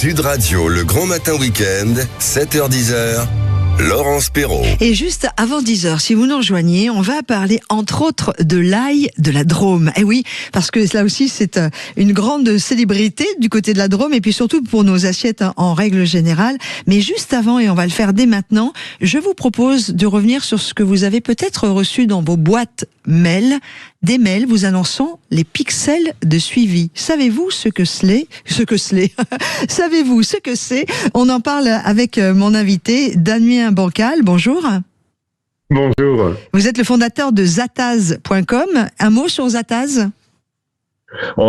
Sud Radio, le grand matin week-end, 7h-10h. Laurence Perrault. Et juste avant 10h, si vous nous rejoignez, on va parler entre autres de l'ail de la Drôme. Eh oui, parce que là aussi c'est une grande célébrité du côté de la Drôme et puis surtout pour nos assiettes en règle générale. Mais juste avant, et on va le faire dès maintenant, je vous propose de revenir sur ce que vous avez peut-être reçu dans vos boîtes mail, des mails vous annonçant les pixels de suivi. Savez-vous ce que c'est? Savez-vous ce que c'est? On en parle avec mon invité, Damien Bancal. Bonjour. Bonjour. Vous êtes le fondateur de Zataz.com. Un mot sur Zataz?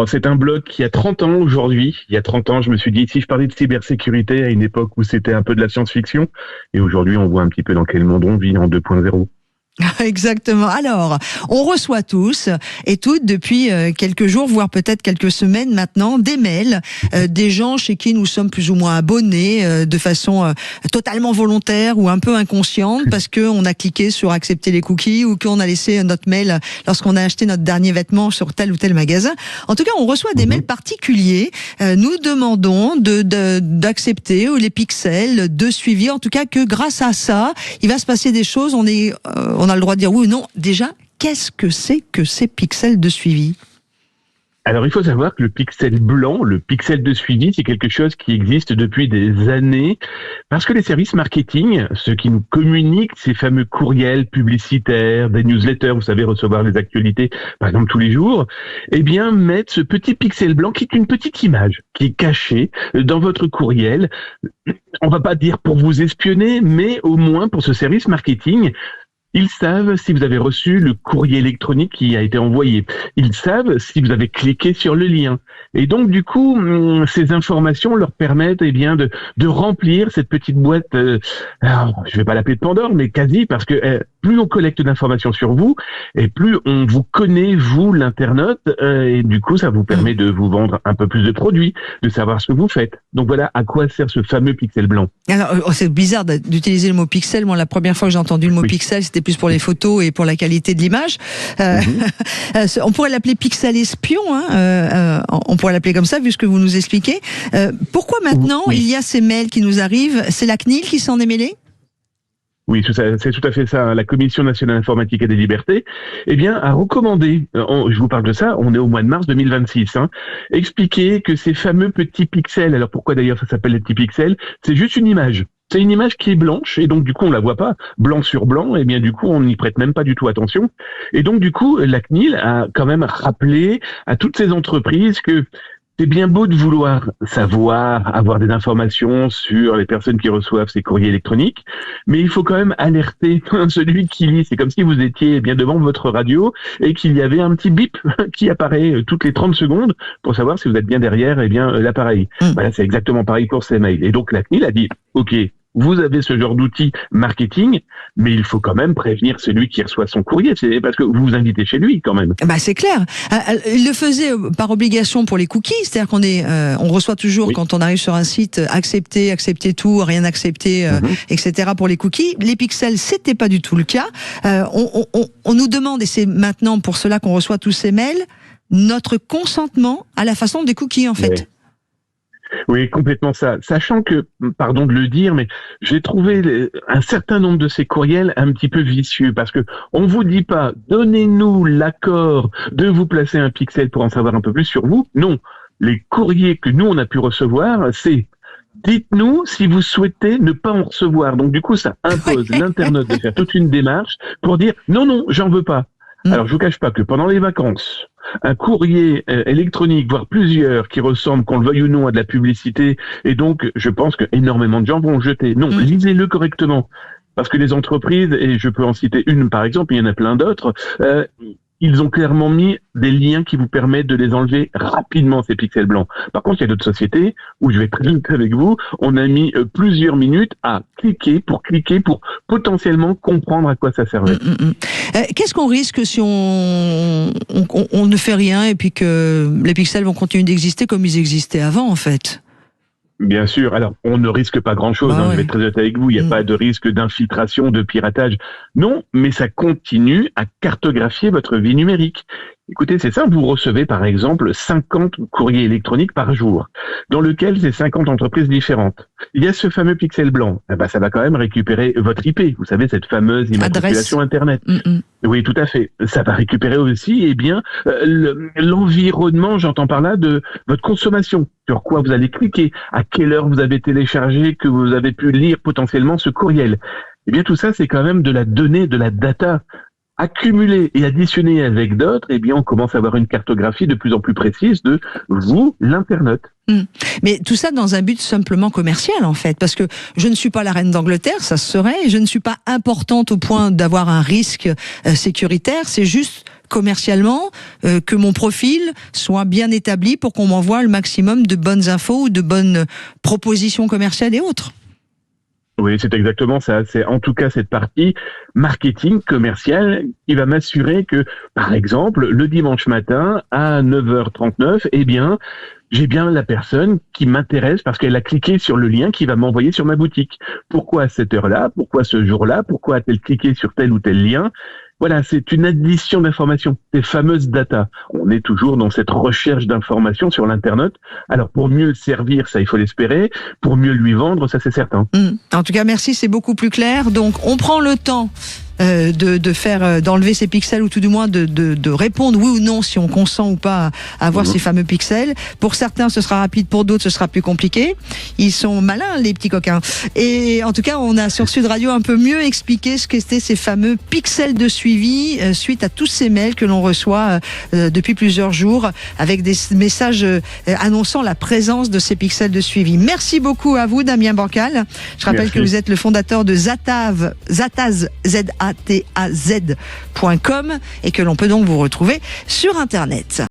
C'est un blog qui a 30 ans aujourd'hui. Il y a 30 ans, je me suis dit, si je parlais de cybersécurité à une époque où c'était un peu de la science-fiction, et aujourd'hui on voit un petit peu dans quel monde on vit en 2.0. Exactement. Alors, on reçoit tous et toutes depuis quelques jours, voire peut-être quelques semaines maintenant, des mails des gens chez qui nous sommes plus ou moins abonnés de façon totalement volontaire ou un peu inconsciente parce que on a cliqué sur accepter les cookies ou qu'on a laissé notre mail lorsqu'on a acheté notre dernier vêtement sur tel ou tel magasin. En tout cas, on reçoit des mails particuliers. Nous demandons d'accepter les pixels de suivi. En tout cas, que grâce à ça, il va se passer des choses. On a le droit de dire oui ou non. Déjà, qu'est-ce que c'est que ces pixels de suivi? Alors, il faut savoir que le pixel blanc, le pixel de suivi, c'est quelque chose qui existe depuis des années parce que les services marketing, ceux qui nous communiquent ces fameux courriels publicitaires, des newsletters, vous savez, recevoir les actualités, par exemple, tous les jours, eh bien, mettent ce petit pixel blanc qui est une petite image qui est cachée dans votre courriel. On va pas dire pour vous espionner, mais au moins pour ce service marketing. Ils savent si vous avez reçu le courrier électronique qui a été envoyé. Ils savent si vous avez cliqué sur le lien. Et donc, du coup, ces informations leur permettent, eh bien, de remplir cette petite boîte, alors, je vais pas l'appeler de Pandore, mais quasi, parce que plus on collecte d'informations sur vous, et plus on vous connaît, vous, l'internaute, et du coup, ça vous permet de vous vendre un peu plus de produits, de savoir ce que vous faites. Donc voilà à quoi sert ce fameux pixel blanc. Alors, c'est bizarre d'utiliser le mot pixel. Moi, la première fois que j'ai entendu le mot pixel, c'était plus pour les photos et pour la qualité de l'image. On pourrait l'appeler pixel espion, on pourrait l'appeler comme ça, vu ce que vous nous expliquez. Pourquoi maintenant il y a ces mails qui nous arrivent? C'est la CNIL qui s'en est mêlée? Oui, c'est tout à fait ça. La Commission nationale informatique et des libertés, eh bien, a recommandé, je vous parle de ça, on est au mois de mars 2026, expliquer que ces fameux petits pixels, alors pourquoi d'ailleurs ça s'appelle les petits pixels, c'est juste une image. C'est une image qui est blanche, et donc du coup on la voit pas, blanc sur blanc, et bien du coup on n'y prête même pas du tout attention. Et donc du coup, la CNIL a quand même rappelé à toutes ces entreprises que c'est bien beau de vouloir savoir, avoir des informations sur les personnes qui reçoivent ces courriers électroniques, mais il faut quand même alerter celui qui lit. C'est comme si vous étiez bien devant votre radio et qu'il y avait un petit bip qui apparaît toutes les 30 secondes pour savoir si vous êtes bien derrière l'appareil. Voilà, c'est exactement pareil pour ces mails. Et donc la CNIL a dit, OK, vous avez ce genre d'outil marketing, mais il faut quand même prévenir celui qui reçoit son courrier. C'est parce que vous vous invitez chez lui quand même. Bah c'est clair. Il le faisait par obligation pour les cookies, c'est-à-dire on reçoit toujours quand on arrive sur un site accepter tout, rien accepter, etc. pour les cookies. Les pixels, c'était pas du tout le cas. On nous demande, et c'est maintenant pour cela qu'on reçoit tous ces mails, notre consentement à la façon des cookies en fait. Oui, complètement ça. Sachant que, pardon de le dire, mais j'ai trouvé un certain nombre de ces courriels un petit peu vicieux parce que on vous dit pas, donnez-nous l'accord de vous placer un pixel pour en savoir un peu plus sur vous. Non. Les courriers que nous on a pu recevoir, c'est dites-nous si vous souhaitez ne pas en recevoir. Donc du coup, ça impose l'internaute de faire toute une démarche pour dire non, j'en veux pas. Alors je vous cache pas que pendant les vacances, un courrier électronique, voire plusieurs, qui ressemblent, qu'on le veuille ou non, à de la publicité, et donc je pense que énormément de gens vont le jeter. Non, lisez-le correctement. Parce que les entreprises, et je peux en citer une par exemple, il y en a plein d'autres, ils ont clairement mis des liens qui vous permettent de les enlever rapidement, ces pixels blancs. Par contre, il y a d'autres sociétés où, je vais très vite avec vous, on a mis plusieurs minutes à cliquer pour potentiellement comprendre à quoi ça servait. Qu'est-ce qu'on risque si on ne fait rien et puis que les pixels vont continuer d'exister comme ils existaient avant, en fait? Bien sûr. Alors, on ne risque pas grand-chose. Je vais être très honnête avec vous. Il n'y a pas de risque d'infiltration, de piratage. Non, mais ça continue à cartographier votre vie numérique. Écoutez, c'est simple, vous recevez par exemple 50 courriers électroniques par jour, dans lequel c'est 50 entreprises différentes. Il y a ce fameux pixel blanc, ça va quand même récupérer votre IP, vous savez, cette fameuse immatriculation Internet. Oui, tout à fait. Ça va récupérer aussi, l'environnement, j'entends par là, de votre consommation, sur quoi vous allez cliquer, à quelle heure vous avez téléchargé, que vous avez pu lire potentiellement ce courriel. Eh bien, tout ça, c'est quand même de la donnée, de la data accumulée et additionnée avec d'autres. Eh bien, on commence à avoir une cartographie de plus en plus précise de vous, l'internaute. Mais tout ça dans un but simplement commercial, en fait, parce que je ne suis pas la reine d'Angleterre, ça se serait, je ne suis pas importante au point d'avoir un risque sécuritaire, c'est juste commercialement que mon profil soit bien établi pour qu'on m'envoie le maximum de bonnes infos ou de bonnes propositions commerciales et autres. Oui, c'est exactement ça. C'est en tout cas cette partie marketing commercial qui va m'assurer que, par exemple, le dimanche matin à 9h39, j'ai bien la personne qui m'intéresse parce qu'elle a cliqué sur le lien qui va m'envoyer sur ma boutique. Pourquoi à cette heure-là? Pourquoi ce jour-là? Pourquoi a-t-elle cliqué sur tel ou tel lien? Voilà, c'est une addition d'informations, ces fameuses data. On est toujours dans cette recherche d'informations sur l'internaute. Alors, pour mieux le servir, ça, il faut l'espérer. Pour mieux lui vendre, ça, c'est certain. En tout cas, merci, c'est beaucoup plus clair. Donc, on prend le temps d'enlever ces pixels, ou tout du moins de répondre oui ou non si on consent ou pas à avoir ces fameux pixels. Pour certains, ce sera rapide, pour d'autres, ce sera plus compliqué. Ils sont malins, les petits coquins. Et en tout cas, on a sur Sud Radio un peu mieux expliqué ce qu'étaient ces fameux pixels de suivi suite à tous ces mails que l'on reçoit depuis plusieurs jours avec des messages annonçant la présence de ces pixels de suivi. Merci beaucoup à vous, Damien Bancal. Je rappelle que vous êtes le fondateur de Zataz, ZATAZ.com, et que l'on peut donc vous retrouver sur Internet.